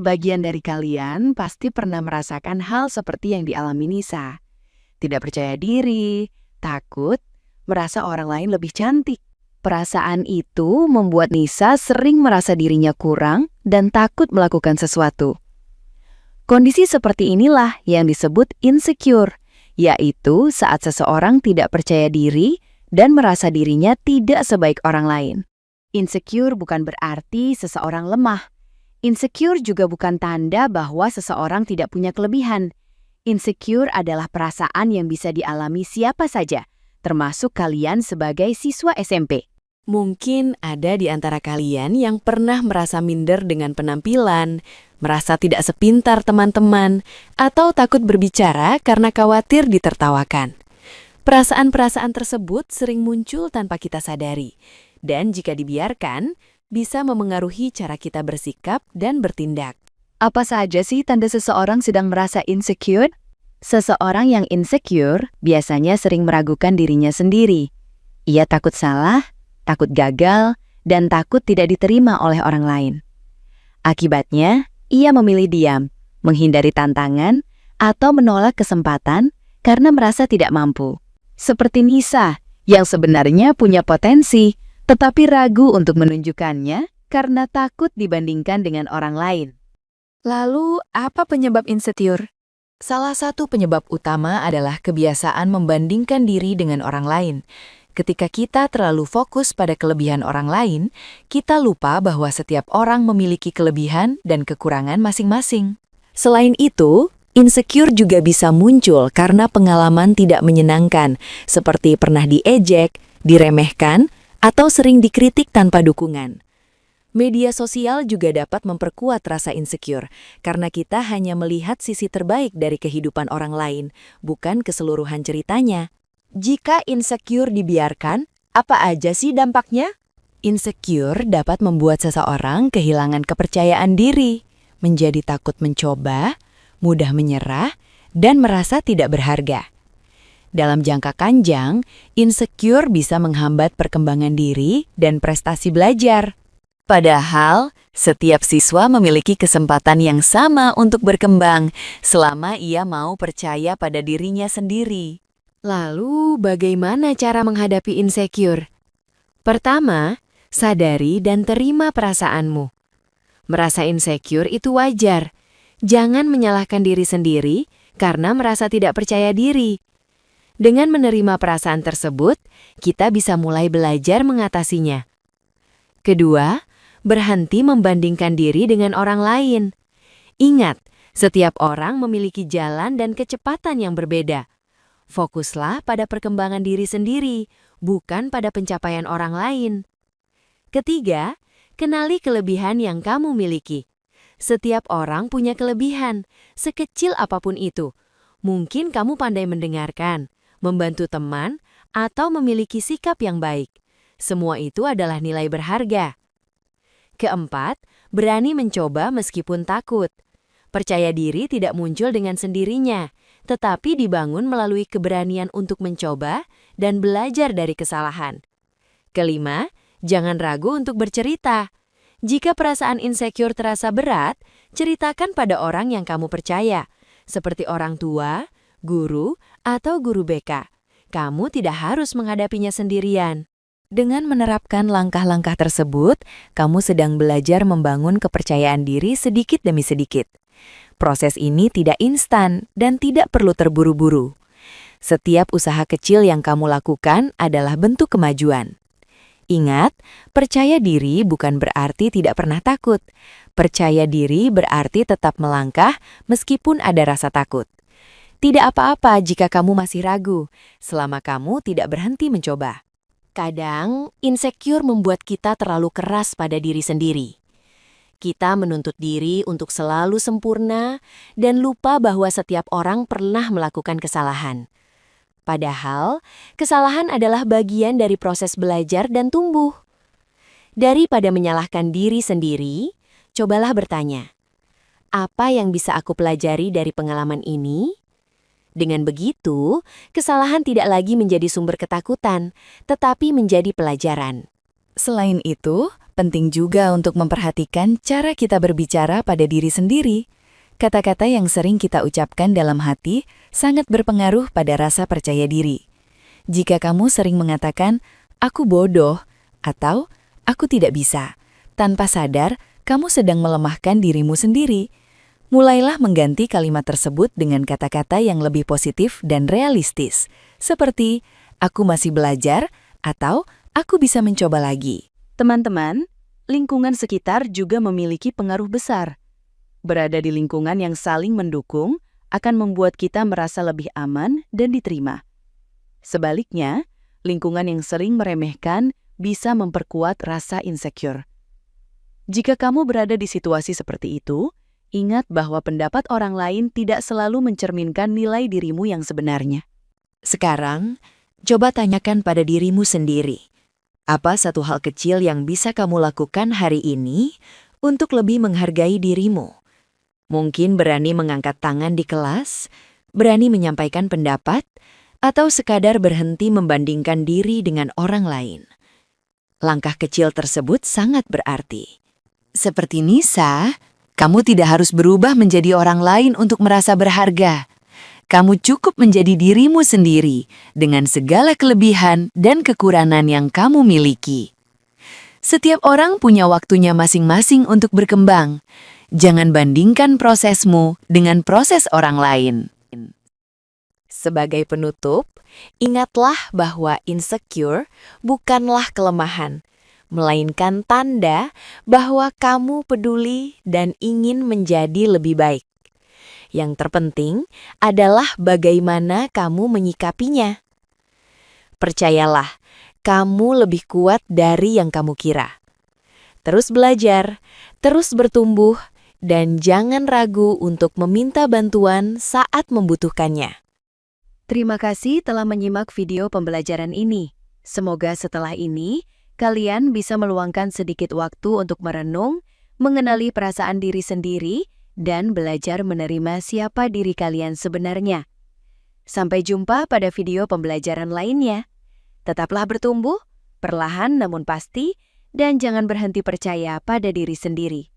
Sebagian dari kalian pasti pernah merasakan hal seperti yang dialami Nisa. Tidak percaya diri, takut, merasa orang lain lebih cantik. Perasaan itu membuat Nisa sering merasa dirinya kurang dan takut melakukan sesuatu. Kondisi seperti inilah yang disebut insecure, yaitu saat seseorang tidak percaya diri dan merasa dirinya tidak sebaik orang lain. Insecure bukan berarti seseorang lemah. Insecure juga bukan tanda bahwa seseorang tidak punya kelebihan. Insecure adalah perasaan yang bisa dialami siapa saja, termasuk kalian sebagai siswa SMP. Mungkin ada di antara kalian yang pernah merasa minder dengan penampilan, merasa tidak sepintar teman-teman, atau takut berbicara karena khawatir ditertawakan. Perasaan-perasaan tersebut sering muncul tanpa kita sadari, dan jika dibiarkan, bisa memengaruhi cara kita bersikap dan bertindak. Apa saja sih tanda seseorang sedang merasa insecure? Seseorang yang insecure biasanya sering meragukan dirinya sendiri. Ia takut salah, takut gagal, dan takut tidak diterima oleh orang lain. Akibatnya, ia memilih diam, menghindari tantangan, atau menolak kesempatan karena merasa tidak mampu. Seperti Nisa, yang sebenarnya punya potensi, tetapi ragu untuk menunjukkannya karena takut dibandingkan dengan orang lain. Lalu, apa penyebab insecure? Salah satu penyebab utama adalah kebiasaan membandingkan diri dengan orang lain. Ketika kita terlalu fokus pada kelebihan orang lain, kita lupa bahwa setiap orang memiliki kelebihan dan kekurangan masing-masing. Selain itu, insecure juga bisa muncul karena pengalaman tidak menyenangkan, seperti pernah diejek, diremehkan, atau sering dikritik tanpa dukungan. Media sosial juga dapat memperkuat rasa insecure, karena kita hanya melihat sisi terbaik dari kehidupan orang lain, bukan keseluruhan ceritanya. Jika insecure dibiarkan, apa aja sih dampaknya? Insecure dapat membuat seseorang kehilangan kepercayaan diri, menjadi takut mencoba, mudah menyerah, dan merasa tidak berharga. Dalam jangka panjang, insecure bisa menghambat perkembangan diri dan prestasi belajar. Padahal, setiap siswa memiliki kesempatan yang sama untuk berkembang selama ia mau percaya pada dirinya sendiri. Lalu, bagaimana cara menghadapi insecure? Pertama, sadari dan terima perasaanmu. Merasa insecure itu wajar. Jangan menyalahkan diri sendiri karena merasa tidak percaya diri. Dengan menerima perasaan tersebut, kita bisa mulai belajar mengatasinya. Kedua, berhenti membandingkan diri dengan orang lain. Ingat, setiap orang memiliki jalan dan kecepatan yang berbeda. Fokuslah pada perkembangan diri sendiri, bukan pada pencapaian orang lain. Ketiga, kenali kelebihan yang kamu miliki. Setiap orang punya kelebihan, sekecil apapun itu. Mungkin kamu pandai mendengarkan, membantu teman, atau memiliki sikap yang baik. Semua itu adalah nilai berharga. Keempat, berani mencoba meskipun takut. Percaya diri tidak muncul dengan sendirinya, tetapi dibangun melalui keberanian untuk mencoba dan belajar dari kesalahan. Kelima, jangan ragu untuk bercerita. Jika perasaan insecure terasa berat, ceritakan pada orang yang kamu percaya, seperti orang tua, guru, atau guru BK. Kamu tidak harus menghadapinya sendirian. Dengan menerapkan langkah-langkah tersebut, kamu sedang belajar membangun kepercayaan diri sedikit demi sedikit. Proses ini tidak instan dan tidak perlu terburu-buru. Setiap usaha kecil yang kamu lakukan adalah bentuk kemajuan. Ingat, percaya diri bukan berarti tidak pernah takut. Percaya diri berarti tetap melangkah meskipun ada rasa takut. Tidak apa-apa jika kamu masih ragu, selama kamu tidak berhenti mencoba. Kadang, insecure membuat kita terlalu keras pada diri sendiri. Kita menuntut diri untuk selalu sempurna dan lupa bahwa setiap orang pernah melakukan kesalahan. Padahal, kesalahan adalah bagian dari proses belajar dan tumbuh. Daripada menyalahkan diri sendiri, cobalah bertanya, apa yang bisa aku pelajari dari pengalaman ini? Dengan begitu, kesalahan tidak lagi menjadi sumber ketakutan, tetapi menjadi pelajaran. Selain itu, Penting juga untuk memperhatikan cara kita berbicara pada diri sendiri. Kata-kata yang sering kita ucapkan dalam hati sangat berpengaruh pada rasa percaya diri. Jika kamu sering mengatakan, "Aku bodoh," atau "Aku tidak bisa," tanpa sadar, kamu sedang melemahkan dirimu sendiri. Mulailah mengganti kalimat tersebut dengan kata-kata yang lebih positif dan realistis, seperti "Aku masih belajar" atau "Aku bisa mencoba lagi." Teman-teman, lingkungan sekitar juga memiliki pengaruh besar. Berada di lingkungan yang saling mendukung akan membuat kita merasa lebih aman dan diterima. Sebaliknya, lingkungan yang sering meremehkan bisa memperkuat rasa insecure. Jika kamu berada di situasi seperti itu, ingat bahwa pendapat orang lain tidak selalu mencerminkan nilai dirimu yang sebenarnya. Sekarang, coba tanyakan pada dirimu sendiri. Apa satu hal kecil yang bisa kamu lakukan hari ini untuk lebih menghargai dirimu? Mungkin berani mengangkat tangan di kelas, berani menyampaikan pendapat, atau sekadar berhenti membandingkan diri dengan orang lain. Langkah kecil tersebut sangat berarti. Seperti Nisa, kamu tidak harus berubah menjadi orang lain untuk merasa berharga. Kamu cukup menjadi dirimu sendiri dengan segala kelebihan dan kekurangan yang kamu miliki. Setiap orang punya waktunya masing-masing untuk berkembang. Jangan bandingkan prosesmu dengan proses orang lain. Sebagai penutup, ingatlah bahwa insecure bukanlah kelemahan, melainkan tanda bahwa kamu peduli dan ingin menjadi lebih baik. Yang terpenting adalah bagaimana kamu menyikapinya. Percayalah, kamu lebih kuat dari yang kamu kira. Terus belajar, terus bertumbuh, dan jangan ragu untuk meminta bantuan saat membutuhkannya. Terima kasih telah menyimak video pembelajaran ini. Semoga setelah ini, kalian bisa meluangkan sedikit waktu untuk merenung, mengenali perasaan diri sendiri, dan belajar menerima siapa diri kalian sebenarnya. Sampai jumpa pada video pembelajaran lainnya. Tetaplah bertumbuh, perlahan namun pasti, dan jangan berhenti percaya pada diri sendiri.